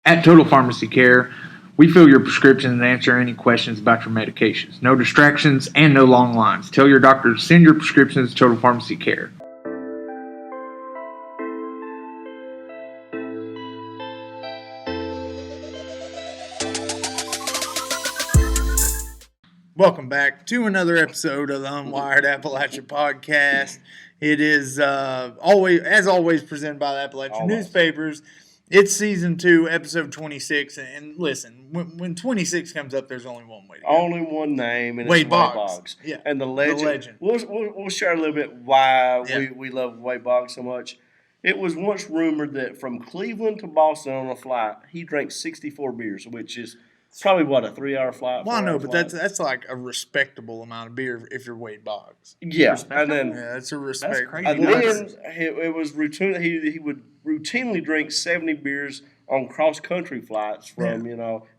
At Total Pharmacy Care, we fill your prescriptions and answer any questions about your medications. No distractions and no long lines. Tell your doctor to send your prescriptions to Total Pharmacy Care. Welcome back to another episode of the Unwired Appalachia podcast. It is always presented by the Appalachian newspapers. It's season 2, episode 26. And listen, when 26 comes up, there's only one way to go. Only one name, and Wade it's Boggs. Wade Boggs. Yeah, and the legend. The legend. We'll share a little bit why we love Wade Boggs so much. It was once rumored that from Cleveland to Boston on a flight, he drank 64 beers, which is probably, a 3-hour flight? Well, I know, but that's like a respectable amount of beer if you're Wade Boggs. Yeah, and then that's a respect. That's crazy. And then it was routine. He would routinely drink 70 beers on cross-country flights from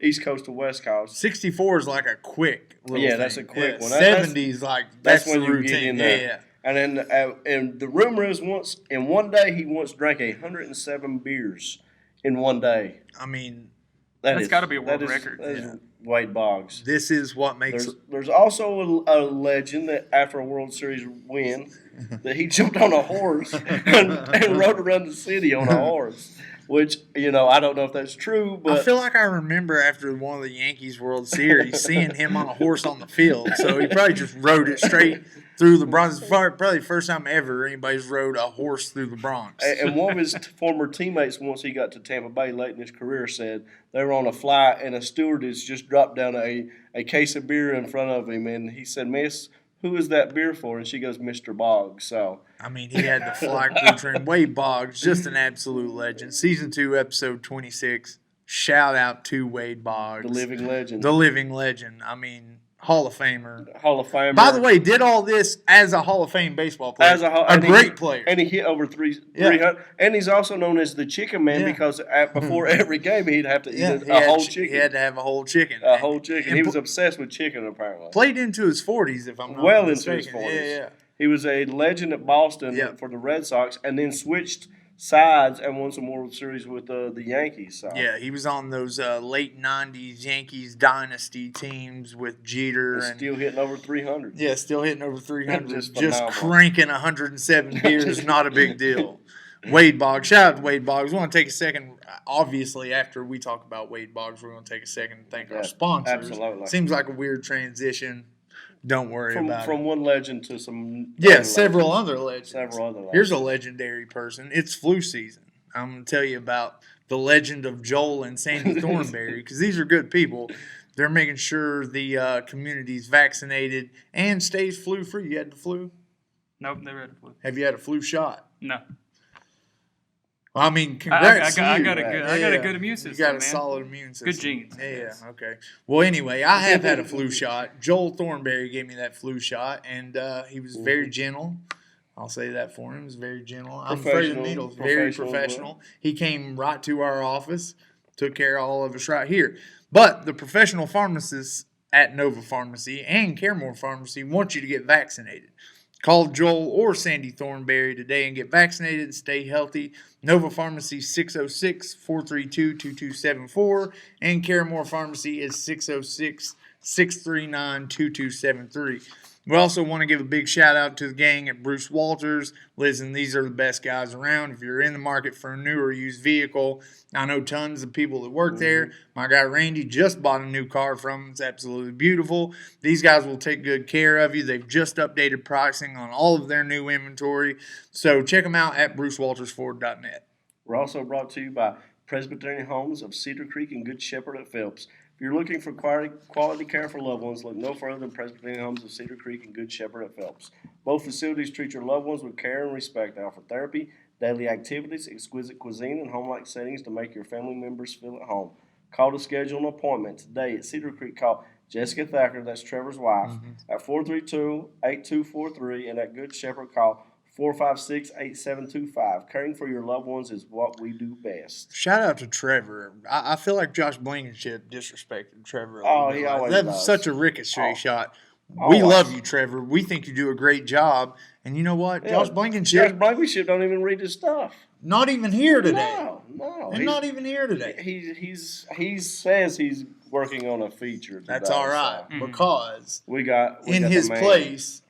East Coast to West Coast. 64 is like a quick little thing. That's a quick one. 70 is like that's when the you routine. get in there. Yeah. And then and the rumor is in one day he once drank 107 beers in one day. I mean, that's got to be a world record. That is Wade Boggs. This is what makes. There's also a legend that after a World Series win, that he jumped on a horse and rode around the city on a horse. Which, I don't know if that's true, but I feel like I remember after one of the Yankees World Series seeing him on a horse on the field. So he probably just rode it straight through the Bronx. Probably the first time ever anybody's rode a horse through the Bronx. And one of his former teammates, once he got to Tampa Bay late in his career, said they were on a flight and a stewardess just dropped down a case of beer in front of him. And he said, "Miss, who is that beer for?" And she goes, "Mr. Boggs." So I mean, he had the fly crew train. Wade Boggs, just an absolute legend. Season 2, episode 26. Shout out to Wade Boggs. The living legend. The living legend. I mean, Hall of Famer. Hall of Famer. By the way, did all this as a Hall of Fame baseball player. A great player. And he hit over 300. And he's also known as the Chicken Man because before every game he'd have to eat a whole chicken. He had to have a whole chicken. A whole chicken. And he was obsessed with chicken, apparently. Played into his 40s, if I'm not well mistaken. Into his 40s. Yeah. He was a legend at Boston for the Red Sox and then switched sides and won some World Series with the Yankees. So. Yeah, he was on those late 90s Yankees dynasty teams with Cedar. And still hitting over 300. Yeah, still hitting over 300. Just cranking 107 beers, not a big deal. Wade Boggs. Shout out to Wade Boggs. We want to take a second. Obviously, after we talk about Wade Boggs, we're going to take a second and thank our sponsors. Absolutely. Seems like a weird transition. Don't worry about it. From one legend to some several other legends. Here's a legendary person. It's flu season. I'm going to tell you about the legend of Joel and Sandy Thornberry because these are good people. They're making sure the community's vaccinated and stays flu-free. You had the flu? Nope, never had a flu. Have you had a flu shot? No. Well, I mean, congrats I got a good immune system. You got a solid immune system. Good genes. Yeah, okay. Well, anyway, I have had a flu shot. Joel Thornberry gave me that flu shot, and he was very gentle. I'll say that for him. He was very gentle. I'm afraid of needles. Very professional. He came right to our office, took care of all of us right here. But the professional pharmacists at Nova Pharmacy and Caremore Pharmacy want you to get vaccinated. Call Joel or Sandy Thornberry today and get vaccinated and stay healthy. Nova Pharmacy 606-432-2274 and Caremore Pharmacy is 606-639-2273. We also want to give a big shout out to the gang at Bruce Walters. Listen, these are the best guys around. If you're in the market for a new or used vehicle, I know tons of people that work there. My guy Randy just bought a new car from them. It's absolutely beautiful. These guys will take good care of you. They've just updated pricing on all of their new inventory. So check them out at brucewaltersford.net. We're also brought to you by Presbyterian Homes of Cedar Creek and Good Shepherd at Phelps. If you're looking for quality care for loved ones, look no further than Presbyterian Homes of Cedar Creek and Good Shepherd at Phelps. Both facilities treat your loved ones with care and respect. They offer therapy, daily activities, exquisite cuisine, and home-like settings to make your family members feel at home. Call to schedule an appointment today at Cedar Creek. Call Jessica Thacker, that's Trevor's wife, at 432-8243, and at Good Shepherd, call 456-8725. Caring for your loved ones is what we do best. Shout out to Trevor. I feel like Josh Blankenship disrespected Trevor a little bit. He always That does. was such a ricochet shot. We love you, Trevor. We think you do a great job. And you know what? Josh Blankenship don't even read his stuff. Not even here today. No, and not even here today. He says he's working on a feature today. That's all right, so. because we got his place.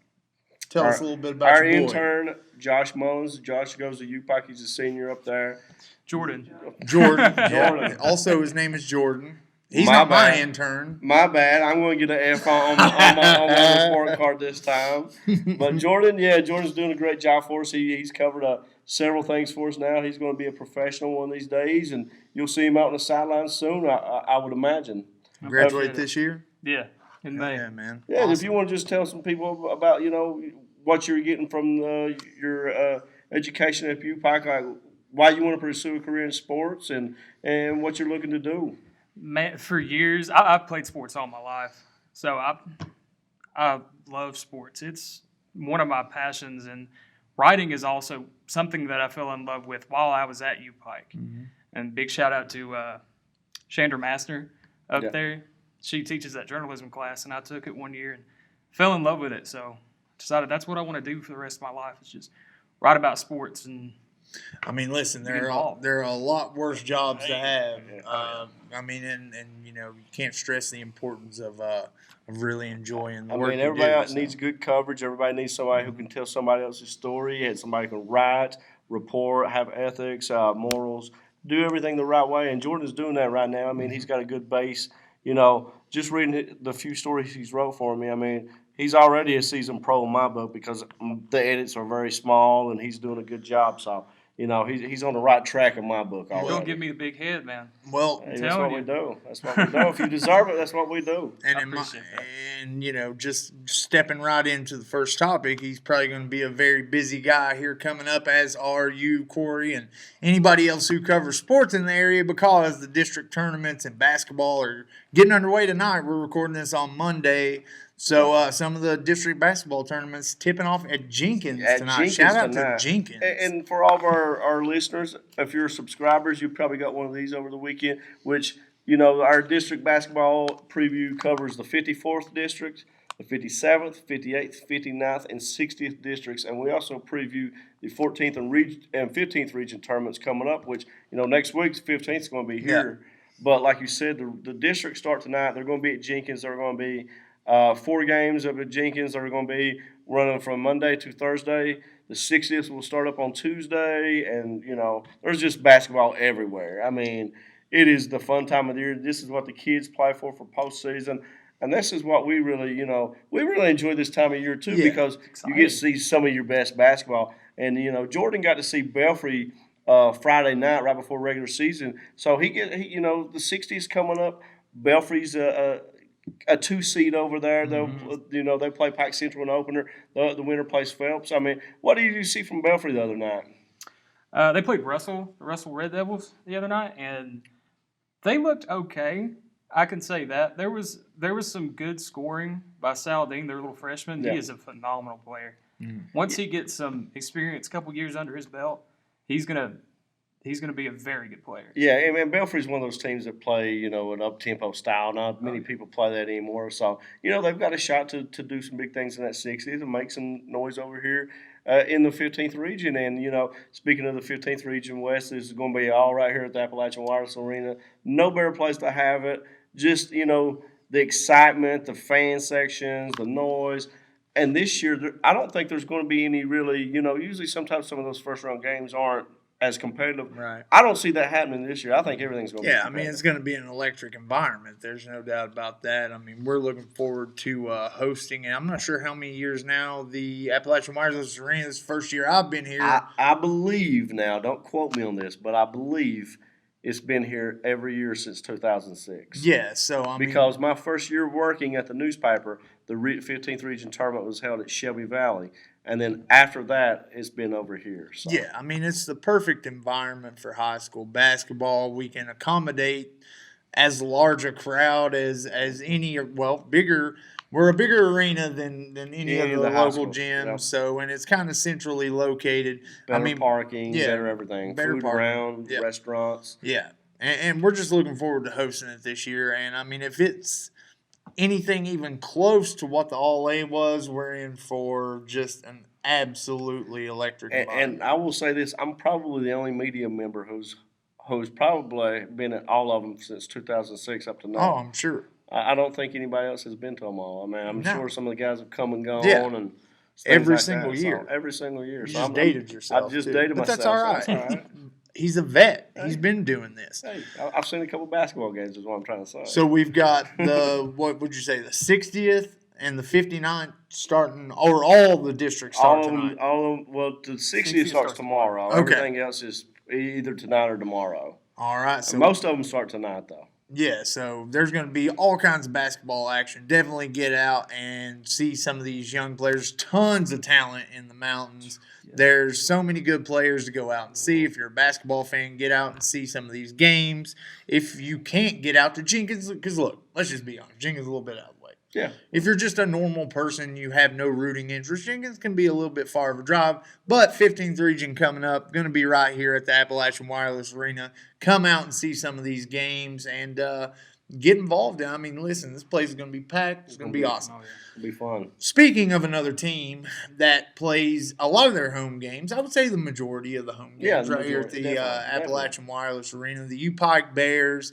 Tell us a little bit about our your boy. intern, Josh Mullins. Josh goes to UPike. He's a senior up there. Jordan. Yeah. Also, his name is Jordan. He's not my intern. My bad. I'm going to get an F on my report card this time. But Jordan's doing a great job for us. He's covered several things for us now. He's going to be a professional one of these days, and you'll see him out on the sidelines soon, I would imagine. Graduate this year? Yeah, in May. Yeah, man. Yeah, awesome. If you want to just tell some people about, what you're getting from your education at UPike, like why you want to pursue a career in sports and what you're looking to do. Man, for years, I've played sports all my life, so I love sports. It's one of my passions, and writing is also something that I fell in love with while I was at UPike. Mm-hmm. And big shout out to Chandra Master up there. She teaches that journalism class, and I took it one year and fell in love with it. So decided that's what I want to do for the rest of my life, is just write about sports. And I mean, listen, there are a lot worse jobs to have. I mean, and you can't stress the importance of really enjoying the work. Everybody needs good coverage. Everybody needs somebody who can tell somebody else's story, and somebody who can write, report, have ethics, morals, do everything the right way. And Jordan's doing that right now. I mean, he's got a good base. Just reading the few stories he's wrote for me, I mean, he's already a seasoned pro in my book because the edits are very small, and he's doing a good job. So, he's on the right track in my book already. Don't give me the big head, man. Well, that's what we do. That's what we do. If you deserve it, that's what we do. And just stepping right into the first topic, he's probably going to be a very busy guy here coming up, as are you, Corey, and anybody else who covers sports in the area, because the district tournaments and basketball are getting underway tonight. We're recording this on Monday. So some of the district basketball tournaments tipping off at Jenkins tonight. Shout out to Jenkins. And for all of our listeners, if you're subscribers, you probably got one of these over the weekend, which, our district basketball preview covers the 54th district, the 57th, 58th, 59th, and 60th districts. And we also preview the 14th and 15th region tournaments coming up, which, next week's 15th is going to be here. Yeah. But like you said, the districts start tonight. They're going to be at Jenkins. They're going to be 4 games up at Jenkins are going to be running from Monday to Thursday. The 60th will start up on Tuesday, and, there's just basketball everywhere. I mean, it is the fun time of the year. This is what the kids play for postseason, and this is what we really, we really enjoy this time of year, too, because you get to see some of your best basketball. And, Jordan got to see Belfry Friday night right before regular season, so the 60th coming up. Belfry's a 2 seed over there. Mm-hmm. They play Pike Central in the opener. The winner plays Phelps. I mean, what did you see from Belfry the other night? They played the Russell Red Devils the other night, and they looked okay. I can say that. There was some good scoring by Saladin, their little freshman. Yeah. He is a phenomenal player. Mm-hmm. Once he gets some experience, a couple years under his belt, he's gonna be a very good player. Yeah, and Belfry's one of those teams that play, an up-tempo style. Not many people play that anymore. So, they've got a shot to do some big things in that 60th and make some noise over here in the 15th region. And, speaking of the 15th region West, this is going to be all right here at the Appalachian Wireless Arena. No better place to have it. Just, the excitement, the fan sections, the noise. And this year, I don't think there's going to be any really, usually sometimes some of those first-round games aren't as competitive. Right. I don't see that happening this year. I think everything's going to be competitive. I mean, it's going to be an electric environment. There's no doubt about that. I mean, we're looking forward to hosting, and I'm not sure how many years now the Appalachian Wireless Arena is the first year I've been here. I believe now, don't quote me on this, but I believe it's been here every year since 2006. Yeah, so because my first year working at the newspaper, the 15th region tournament was held at Shelby Valley. And then after that, it's been over here. So. Yeah, I mean, it's the perfect environment for high school basketball. We can accommodate as large a crowd as any, bigger. We're a bigger arena than any of the local gyms. Yep. So, and it's kind of centrally located. Better parking, better everything. Better food parking. Around, restaurants. Yeah, and we're just looking forward to hosting it this year. And, I mean, if it's anything even close to what the All-A was, we're in for just an absolutely electric environment. And I will say this, I'm probably the only media member who's who's probably been at all of them since 2006 up to now. Oh, I'm sure. I don't think anybody else has been to them all. I mean, I'm No. sure some of the guys have come and gone Yeah. and Every like single that. year. So, every single year. You So just dated yourself. I just too. dated but myself. That's all right. That's all right. He's a vet. Hey. He's been doing this. Hey, I've seen a couple basketball games is what I'm trying to say. So we've got what would you say, the 60th and the 59th starting, or all the districts start tonight? Well, the 60th starts tomorrow. Okay. Everything else is either tonight or tomorrow. All right. So most of them start tonight, though. Yeah, so there's going to be all kinds of basketball action. Definitely get out and see some of these young players. Tons of talent in the mountains. Yeah. There's so many good players to go out and see. If you're a basketball fan, get out and see some of these games. If you can't get out to Jenkins, because look, let's just be honest, Jenkins is a little bit out of the way. Yeah. If you're just a normal person, you have no rooting interest, Jenkins can be a little bit far of a drive. But 15th Region coming up, going to be right here at the Appalachian Wireless Arena. Come out and see some of these games and get involved. I mean, listen, this place is going to be packed. It's going to be awesome. Oh, yeah. It'll be fun. Speaking of another team that plays a lot of their home games, I would say the majority of the home games right here at the Appalachian Wireless Arena, the UPike Bears.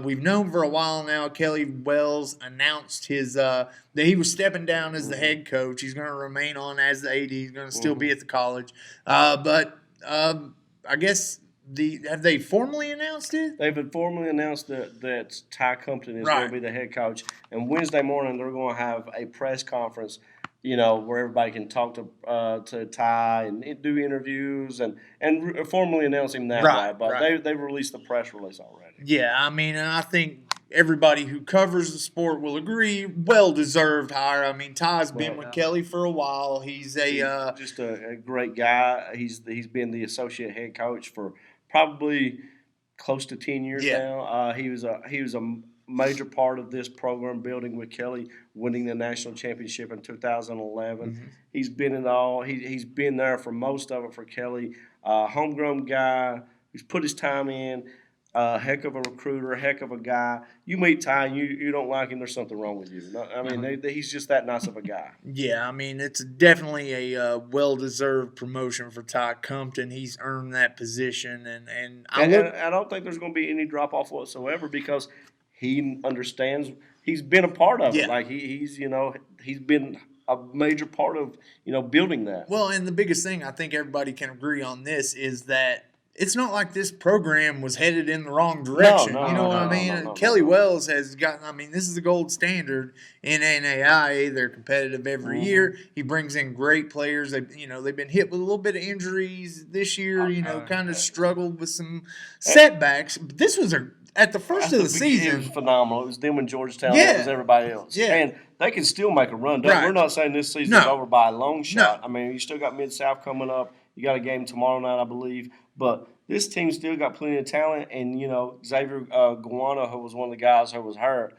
We've known for a while now. Kelly Wells announced that he was stepping down as the head coach. He's going to remain on as the AD. He's going to still be at the college. But I guess have they formally announced it? They've formally announced that Tigh Compton is going to be the head coach. And Wednesday morning they're going to have a press conference, where everybody can talk to Tigh and do interviews and formally announce him that way. But they've released the press release already. Yeah, I mean, and I think everybody who covers the sport will agree, well-deserved hire. I mean, Ty's been with Kelly for a while. He's just a great guy. He's been the associate head coach for probably close to 10 years now. He was a major part of this program building with Kelly, winning the national championship in 2011. Mm-hmm. He's been in all. He's been there for most of it for Kelly. Homegrown guy who's put his time in. Heck of a recruiter, heck of a guy. You meet Tigh, you don't like him, there's something wrong with you. I mean, he's just that nice of a guy. Yeah, I mean, it's definitely a well-deserved promotion for Tigh Compton. He's earned that position, and I don't think there's going to be any drop-off whatsoever because he understands. He's been a part of it. Like he's been a major part of building that. Well, and the biggest thing I think everybody can agree on this is that it's not like this program was headed in the wrong direction. You know what I mean? Kelly Wells has gotten, I mean, this is the gold standard in NAIA. They're competitive every year. He brings in great players. They've been hit with a little bit of injuries this year, kind of struggled with some setbacks. But this was at the first of the season. It was phenomenal. It was them and Georgetown. It was everybody else. Yeah. And they can still make a run. We're not saying this season's over by a long shot. I mean, you still got Mid-South coming up. You got a game tomorrow night, I believe. But this team still got plenty of talent. And, Xavier Guana, who was one of the guys who was hurt,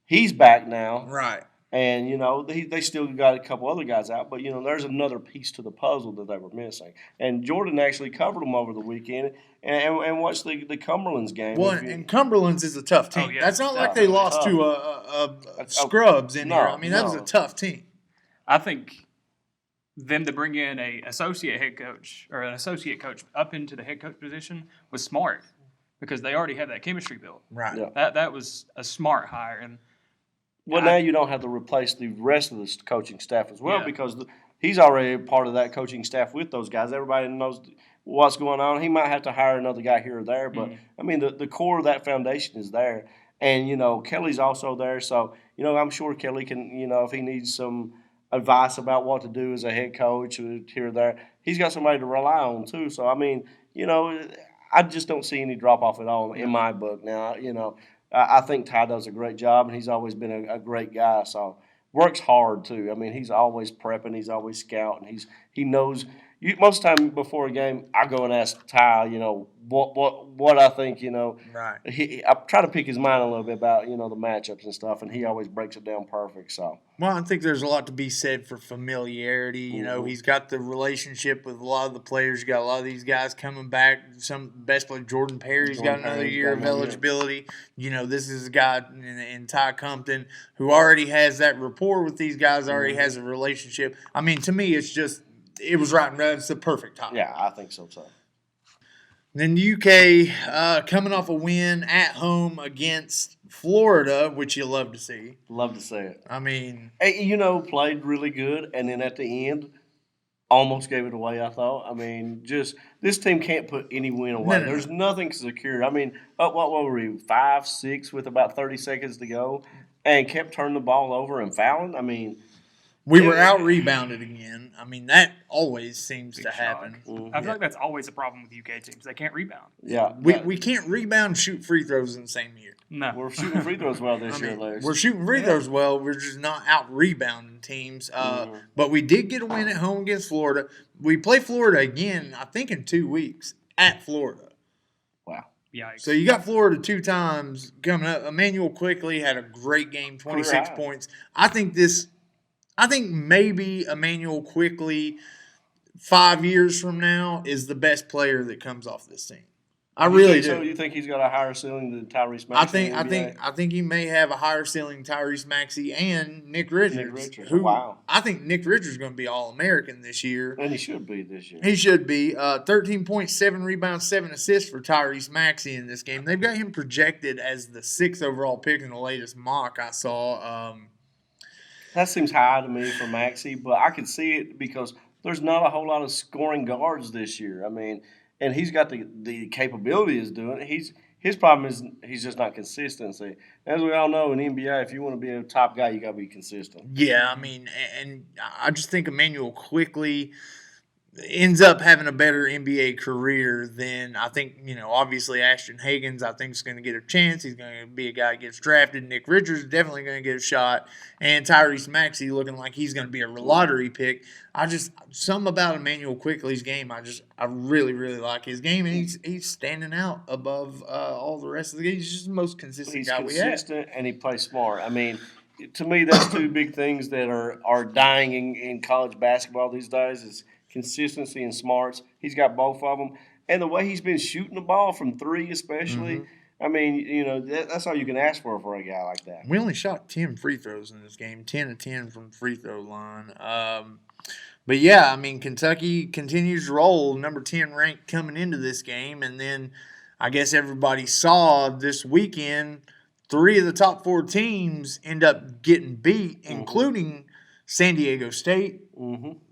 he's back now. Right. And, they still got a couple other guys out. But, there's another piece to the puzzle that they were missing. And Jordan actually covered them over the weekend and watched the Cumberland's game. Well, and Cumberland's is a tough team. That's not like they lost to a Scrubs in here. I mean, that was a tough team. I think them to bring in an associate head coach or an associate coach up into the head coach position was smart because they already had that chemistry built. Right. Yeah. That was a smart hire. And now you don't have to replace the rest of the coaching staff as well because he's already a part of that coaching staff with those guys. Everybody knows what's going on. He might have to hire another guy here or there, but I mean the core of that foundation is there. And Kelly's also there, so I'm sure Kelly can if he needs some advice about what to do as a head coach here or there. He's got somebody to rely on too. So I mean, I just don't see any drop off at all in my book. Now, I think Tigh does a great job, and he's always been a great guy. So works hard too. I mean, he's always prepping, he's always scouting. He knows. Most time before a game, I go and ask Tigh, what I think, Right. I try to pick his mind a little bit about, the matchups and stuff, and he always breaks it down perfect. So. Well, I think there's a lot to be said for familiarity. He's got the relationship with a lot of the players. You got a lot of these guys coming back. Some best player, Jordan Perry's got another year of eligibility. This is a guy in Tigh Compton who already has that rapport with these guys, already has a relationship. I mean, to me, it was right and right. It's the perfect time. Yeah, I think so. Then UK coming off a win at home against Florida, which you love to see. Love to see it. I mean, Hey, played really good, and then at the end, almost gave it away, I thought. I mean, just this team can't put any win away. No. There's nothing secure. I mean, what were we, 5, 6 with about 30 seconds to go, and kept turning the ball over and fouling? I mean, we were out-rebounded again. I mean, that always seems to happen. Mm-hmm. I feel like that's always a problem with UK teams. They can't rebound. Yeah. We can't rebound and shoot free throws in the same year. No. We're shooting free throws well this year, Larry. We're shooting free throws well. We're just not out-rebounding teams. But we did get a win at home against Florida. We play Florida again, I think, in 2 weeks at Florida. Wow. Yikes. So you got Florida 2 times coming up. Emmanuel Quickley had a great game, 26 points. I think maybe Emmanuel Quickley 5 years from now is the best player that comes off this team. I really do. So you think he's got a higher ceiling than Tyrese Maxey? I think he may have a higher ceiling than Tyrese Maxey and Nick Richards. Wow. I think Nick Richards is going to be All-American this year. And he should be this year. He should be. 13 points, 7 rebounds, 7 assists for Tyrese Maxey in this game. They've got him projected as the 6th overall pick in the latest mock I saw. That seems high to me for Maxey, but I can see it because there's not a whole lot of scoring guards this year. I mean, and he's got the capability of doing it. His problem is he's just not consistency. As we all know in the NBA, if you want to be a top guy, you got to be consistent. Yeah, I mean, and I just think Emmanuel Quickley ends up having a better NBA career than I think, obviously Ashton Hagans, I think, is going to get a chance. He's going to be a guy that gets drafted. Nick Richards is definitely going to get a shot. And Tyrese Maxey looking like he's going to be a lottery pick. Something about Emmanuel Quickley's game, I really, really like his game. And he's standing out above all the rest of the game. He's just the most consistent guy we have. He's consistent and he plays smart. I mean, to me, that's 2 big things that are dying in college basketball these days is consistency and smarts. He's got both of them. And the way he's been shooting the ball from 3 especially, I mean, that's all you can ask for a guy like that. We only shot 10 free throws in this game, 10 of 10 from the free throw line. But, yeah, I mean, Kentucky continues to roll, number 10 ranked coming into this game. And then I guess everybody saw this weekend 3 of the top 4 teams end up getting beat, including San Diego State.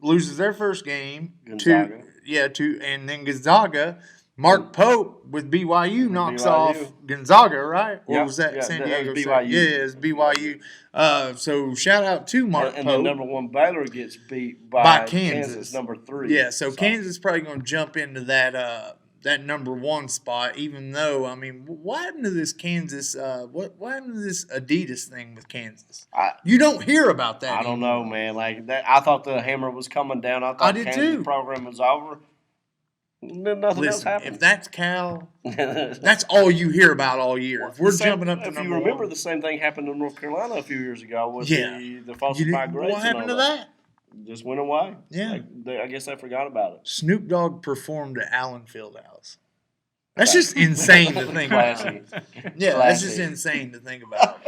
Loses their first game. Gonzaga. And then Gonzaga. Mark Pope with BYU knocks off Gonzaga, right? Or was that San Diego State? BYU. Yeah, it's BYU. So shout out to Mark Pope. And the number 1 Baylor gets beat by Kansas, number 3. Yeah, so Kansas is probably going to jump into that number 1 spot, even though, I mean, what happened to this Kansas, what happened to this Adidas thing with Kansas? You don't hear about that I don't know, man. Like that, I thought the hammer was coming down. I thought Kansas program was over. Nothing else happened. If that's Cal, that's all you hear about all year. If we're jumping up to number 1. If you remember, the same thing happened in North Carolina a few years ago with the falsified grades. What happened to that? Just went away. Yeah. I guess they forgot about it. Snoop Dogg performed at Allen Fieldhouse. That's just insane to think about. Yeah, that's just insane to think about.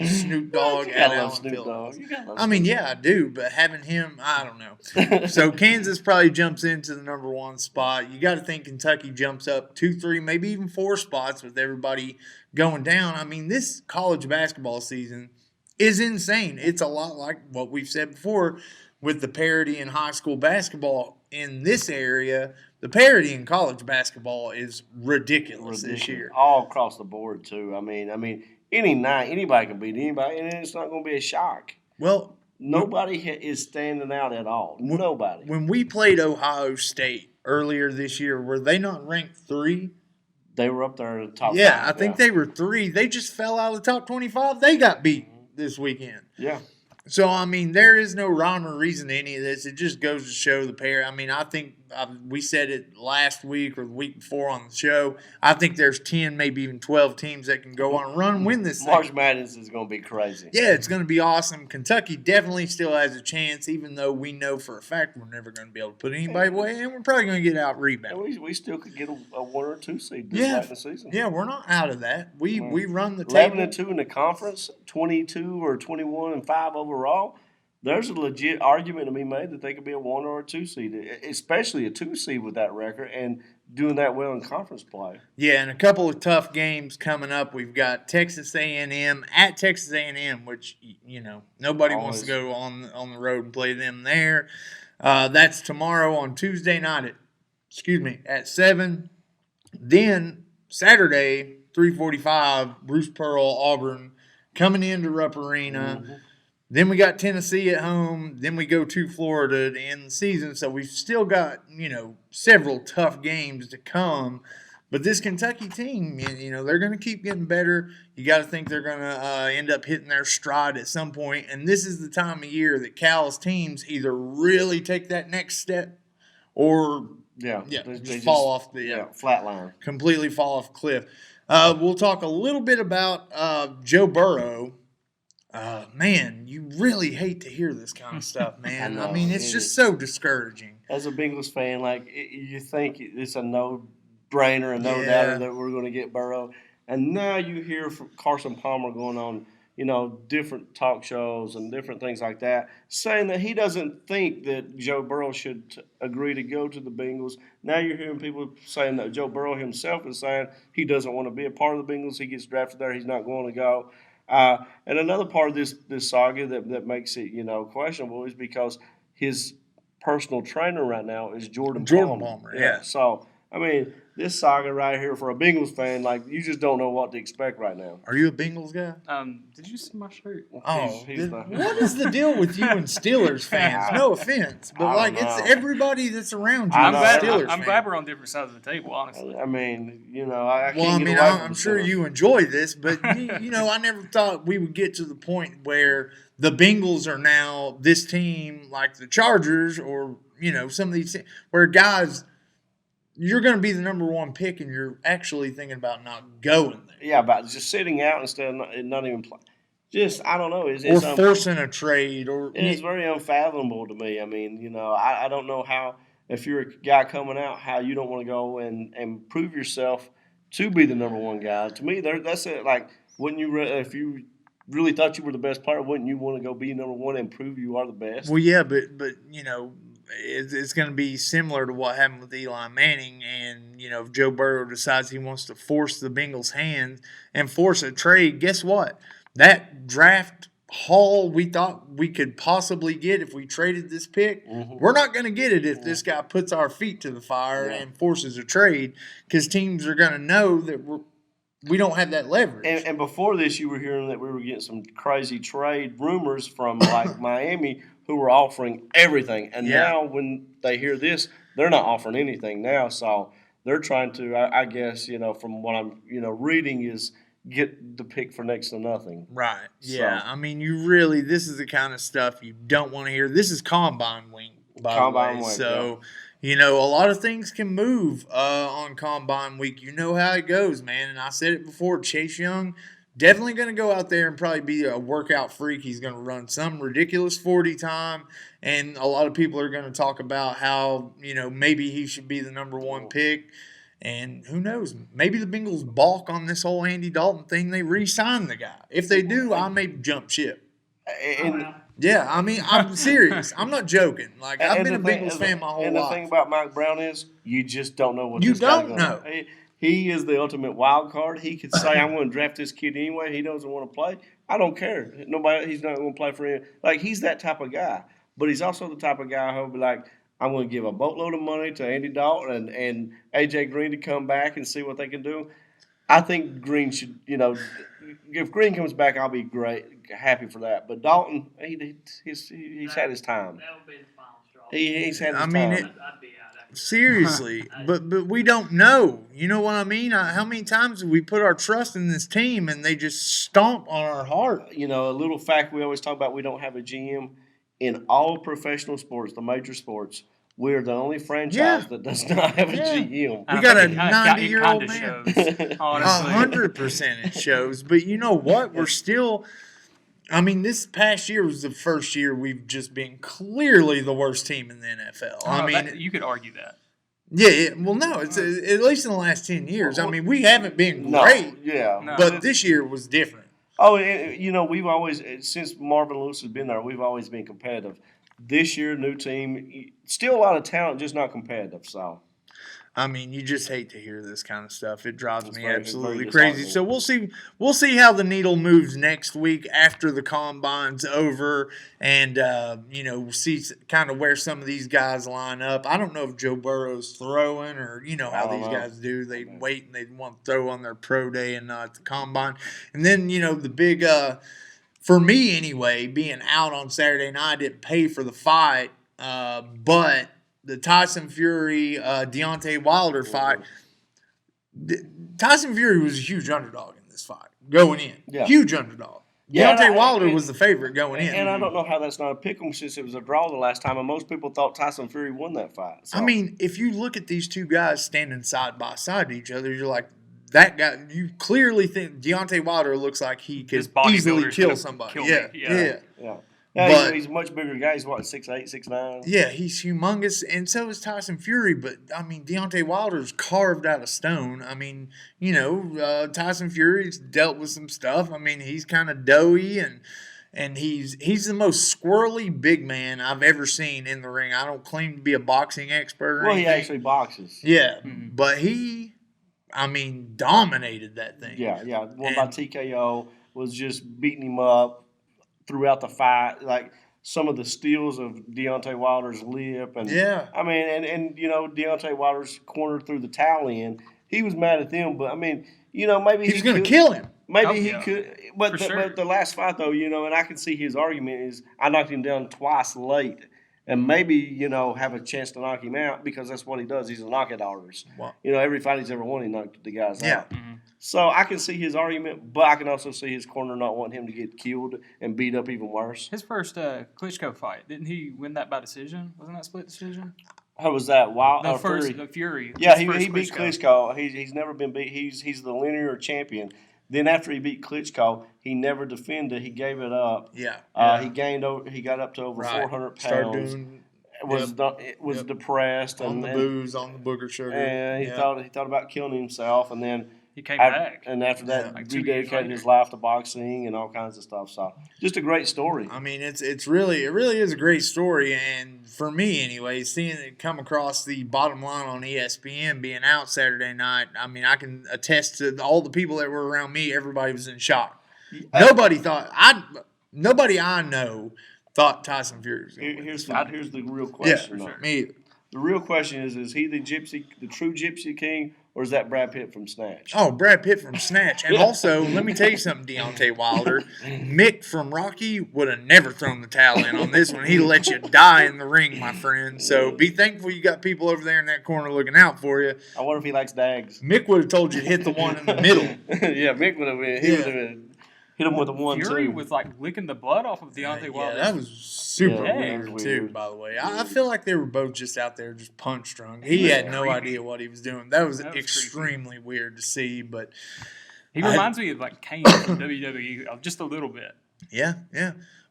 Snoop Dogg at Allen Fieldhouse. I mean, yeah, I do, but having him, I don't know. So Kansas probably jumps into the number 1 spot. You got to think Kentucky jumps up 2, 3, maybe even 4 spots with everybody going down. I mean, this college basketball season is insane. It's a lot like what we've said before with the parity in high school basketball in this area. The parity in college basketball is ridiculous this year. All across the board, too. I mean, any night, anybody can beat anybody, and it's not going to be a shock. Well, nobody is standing out at all. Nobody. When we played Ohio State earlier this year, were they not ranked 3? They were up there in the top 5. Yeah, I think they were 3. They just fell out of the top 25. They got beat this weekend. Yeah. So, I mean, there is no rhyme or reason to any of this. It just goes to show the pair. I mean, I think we said it last week or the week before on the show. I think there's 10, maybe even 12 teams that can go on a run and win this thing. March Madness is going to be crazy. Yeah, it's going to be awesome. Kentucky definitely still has a chance, even though we know for a fact we're never going to be able to put anybody away, and we're probably going to get out rebounded. And we still could get a 1 or 2 seed this late in the season. Yeah, we're not out of that. We run the table. 11-2 in the conference, 22 or 21-5 overall. There's a legit argument to be made that they could be a 1 or a 2 seed, especially a 2 seed with that record. And doing that well in conference play. Yeah, and a couple of tough games coming up. We've got Texas A&M at Texas A&M, which nobody wants to go on the road and play them there. That's tomorrow on Tuesday night at 7. Then Saturday 3:45, Bruce Pearl, Auburn coming into Rupp Arena. Mm-hmm. Then we got Tennessee at home. Then we go to Florida to end the season. So we've still got, several tough games to come. But this Kentucky team, they're going to keep getting better. You got to think they're going to end up hitting their stride at some point. And this is the time of year that Cal's teams either really take that next step or they fall off the flat line. Completely fall off the cliff. We'll talk a little bit about Joe Burrow. Man, you really hate to hear this kind of stuff, man. I mean, it's just so discouraging. As a Bengals fan, you think it's a no-brainer and no doubt that we're going to get Burrow. And now you hear from Carson Palmer going on, different talk shows and different things like that, saying that he doesn't think that Joe Burrow should agree to go to the Bengals. Now you're hearing people saying that Joe Burrow himself is saying he doesn't want to be a part of the Bengals. He gets drafted there. He's not going to go. And another part of this saga that makes it, questionable is because his personal trainer right now is Jordan Palmer. Yeah. So, I mean, this saga right here for a Bengals fan, you just don't know what to expect right now. Are you a Bengals guy? Did you see my shirt? Oh, what is the deal with you and Steelers fans? No offense, but it's everybody that's around you. I'm glad we're on different sides of the table, honestly. I mean, I'm sure you enjoy this, but I never thought we would get to the point where the Bengals are now this team like the Chargers or some of these where guys. You're going to be the number one pick, and you're actually thinking about not going there. Yeah, about just sitting out instead of not even playing. Just, I don't know. It's forcing a trade. It's very unfathomable to me. I mean, I don't know how, if you're a guy coming out, how you don't want to go and prove yourself to be the number one guy. To me, that's it. Wouldn't you, if you really thought you were the best player, wouldn't you want to go be number one and prove you are the best? Well, yeah, but it's going to be similar to what happened with Eli Manning. And, if Joe Burrow decides he wants to force the Bengals' hand and force a trade, guess what? That draft haul we thought we could possibly get if we traded this pick, we're not going to get it if this guy puts our feet to the fire and forces a trade because teams are going to know that we don't have that leverage. And before this, you were hearing that we were getting some crazy trade rumors from Miami who were offering everything. And now when they hear this, they're not offering anything now. So they're trying to, I guess, from what I'm, reading is get the pick for next to nothing. Right. Yeah. So, I mean, this is the kind of stuff you don't want to hear. This is Combine Week, by the way. So, a lot of things can move on Combine Week. You know how it goes, man. And I said it before, Chase Young, definitely going to go out there and probably be a workout freak. He's going to run some ridiculous 40 time. And a lot of people are going to talk about how, maybe he should be the number one pick. And who knows? Maybe the Bengals balk on this whole Andy Dalton thing. They re-sign the guy. If they do, I may jump ship. Yeah, I mean, I'm serious. I'm not joking. I've been a Bengals fan my whole life. And the thing about Mike Brown is you just don't know what this guy's going to do. He is the ultimate wild card. He could say, I'm going to draft this kid anyway. He doesn't want to play. I don't care. He's not going to play for him. He's that type of guy. But he's also the type of guy who will be like, I'm going to give a boatload of money to Andy Dalton and A.J. Green to come back and see what they can do. I think Green should, if Green comes back, I'll be happy for that. But Dalton, he's had his time. That would be the final straw. He's had his time. I'd be out. Seriously, but we don't know. You know what I mean? How many times have we put our trust in this team and they just stomp on our heart? A little fact we always talk about, we don't have a GM. In all professional sports, the major sports, we're the only franchise that does not have a GM. We got a 90-year-old man. Shows, honestly. 100% it shows. But you know what? We're still – I mean, this past year was the first year we've just been clearly the worst team in the NFL. You could argue that. Yeah, well, no, it's at least in the last 10 years. I mean, we haven't been great. But this year was different. Oh, we've always, since Marvin Lewis has been there, we've always been competitive. This year, new team, still a lot of talent, just not competitive. So, I mean, you just hate to hear this kind of stuff. It drives It's me very absolutely crazy. disheartening. So we'll see how the needle moves next week after the combine's over, and we'll see kind of where some of these guys line up. I don't know if Joe Burrow's throwing, or how these guys do. They wait and they want to throw on their pro day and not at the combine. And then the big for me anyway, being out on Saturday night, I didn't pay for the fight, but the Tyson Fury Deontay Wilder fight. Tyson Fury was a huge underdog in this fight going in. Yeah. Huge underdog. Yeah, Deontay Wilder was the favorite going in. And I don't know how that's not a pick 'em since it was a draw the last time, and most people thought Tyson Fury won that fight. So. I mean, if you look at these two guys standing side by side to each other, you're like, that guy. You clearly think Deontay Wilder looks like he could easily kill somebody. Yeah. Yeah, he's a much bigger guy. He's what, 6'8", 6'9"? Yeah, he's humongous, and so is Tyson Fury. But I mean, Deontay Wilder's carved out of stone. I mean, Tyson Fury's dealt with some stuff. I mean, he's kind of doughy, and he's the most squirrely big man I've ever seen in the ring. I don't claim to be a boxing expert. Well, he actually boxes. Yeah, but he, dominated that thing. Yeah. Won by TKO, was just beating him up throughout the fight, like some of the steals of Deontay Wilder's lip, and Deontay Wilder's cornered through the towel in. He was mad at them, but maybe he's going to kill him. Maybe he could, but the last fight though, and I can see his argument is I knocked him down twice late, and maybe have a chance to knock him out because that's what he does. He's a knockout artist. Wow. Every fight he's ever won, he knocked the guys out. Mm-hmm. So I can see his argument, but I can also see his corner not wanting him to get killed and beat up even worse. His first Klitschko fight, didn't he win that by decision? Wasn't that split decision? How was that? The Fury. Yeah, he beat Klitschko. He's never been beat. He's the linear champion. Then after he beat Klitschko, he never defended. He gave it up. Yeah. He got up to over 400 pounds. Started doing. Was depressed on the booze, on the booger sugar, and he thought about killing himself, and then he came back. And after that, rededicated his life to boxing and all kinds of stuff. So, just a great story. I mean, it really is a great story, and for me anyway, seeing it come across the bottom line on ESPN, being out Saturday night, I mean, I can attest to all the people that were around me. Everybody was in shock. Nobody I know thought Tyson Fury was going to win. Here's the real question. Yeah, me either. The real question is he the true Gypsy King, or is that Brad Pitt from Snatch? Oh, Brad Pitt from Snatch. And also, let me tell you something, Deontay Wilder. Mick from Rocky would have never thrown the towel in on this one. He'd let you die in the ring, my friend. So be thankful you got people over there in that corner looking out for you. I wonder if he likes dags. Mick would have told you to hit the one in the middle. Yeah, Mick would have been. He would have hit him with a 1-2. Fury was like licking the blood off of Deontay Wilder. Yeah, that was super weird too, by the way. I feel like they were both just out there just punch drunk. He had no idea what he was doing. That was extremely weird to see, but he reminds me of like Kane from WWE just a little bit. Yeah.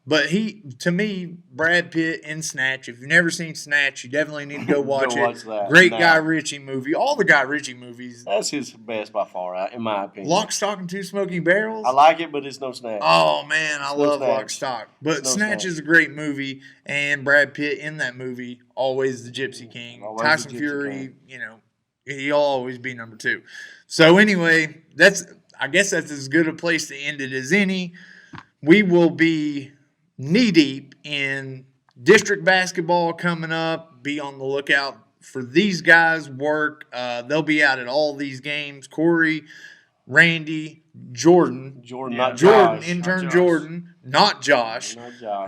But to me, Brad Pitt in Snatch. If you've never seen Snatch, you definitely need to go watch it. That. Great Guy Ritchie movie. All the Guy Ritchie movies. That's his best by far, in my opinion. Lock, Stock, and Two Smoking Barrels. I like it, but it's no Snatch. Oh, man, I love Lock, Stock. But Snatch is a great movie, and Brad Pitt in that movie, always the Gypsy King. Tyson Fury, he'll always be number 2. So anyway, I guess that's as good a place to end it as any. We will be knee-deep in district basketball coming up. Be on the lookout for these guys' work. They'll be out at all these games. Corey, Randy, Jordan, not Josh. Jordan, not Josh.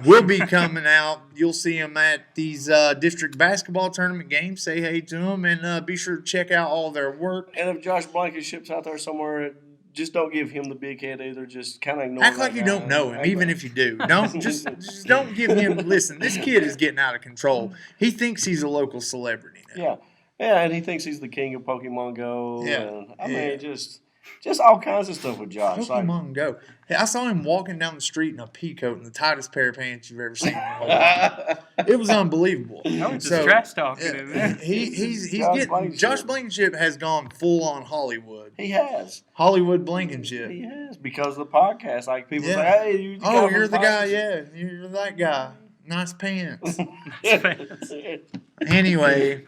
Will be coming out. You'll see them at these district basketball tournament games. Say hey to them, and be sure to check out all their work. And if Josh Blankenship's out there somewhere, just don't give him the big head either. Just kind of ignore. Act like you don't know him, even if you do. Don't just don't give him. Listen, this kid is getting out of control. He thinks he's a local celebrity now. Yeah, and he thinks he's the king of Pokemon Go. Yeah, and, I mean, just all kinds of stuff with Josh. Pokemon Go. Hey, I saw him walking down the street in a pea coat and the tightest pair of pants you've ever seen in your whole life. It was unbelievable. I was just trash talking in there. He's getting. Josh Blankenship has gone full on Hollywood. He has. Hollywood Blankenship. He has, because of the podcast. Like people say, hey, you're the guy. You're the guy. Yeah, you're that guy. Nice pants. Anyway,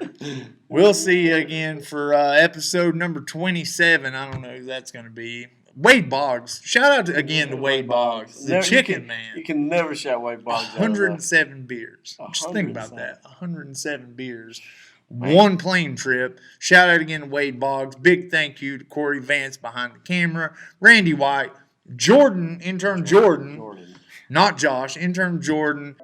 we'll see you again for episode number 27. I don't know who that's going to be. Wade Boggs. Shout out again to Wade Boggs, the chicken man. You can never shout Wade Boggs out. 107 beers. Just think about that. 107 beers. One plane trip. Shout out again to Wade Boggs. Big thank you to Corey Vance behind the camera. Randy White. Jordan, intern Jordan. Not Josh, intern Jordan.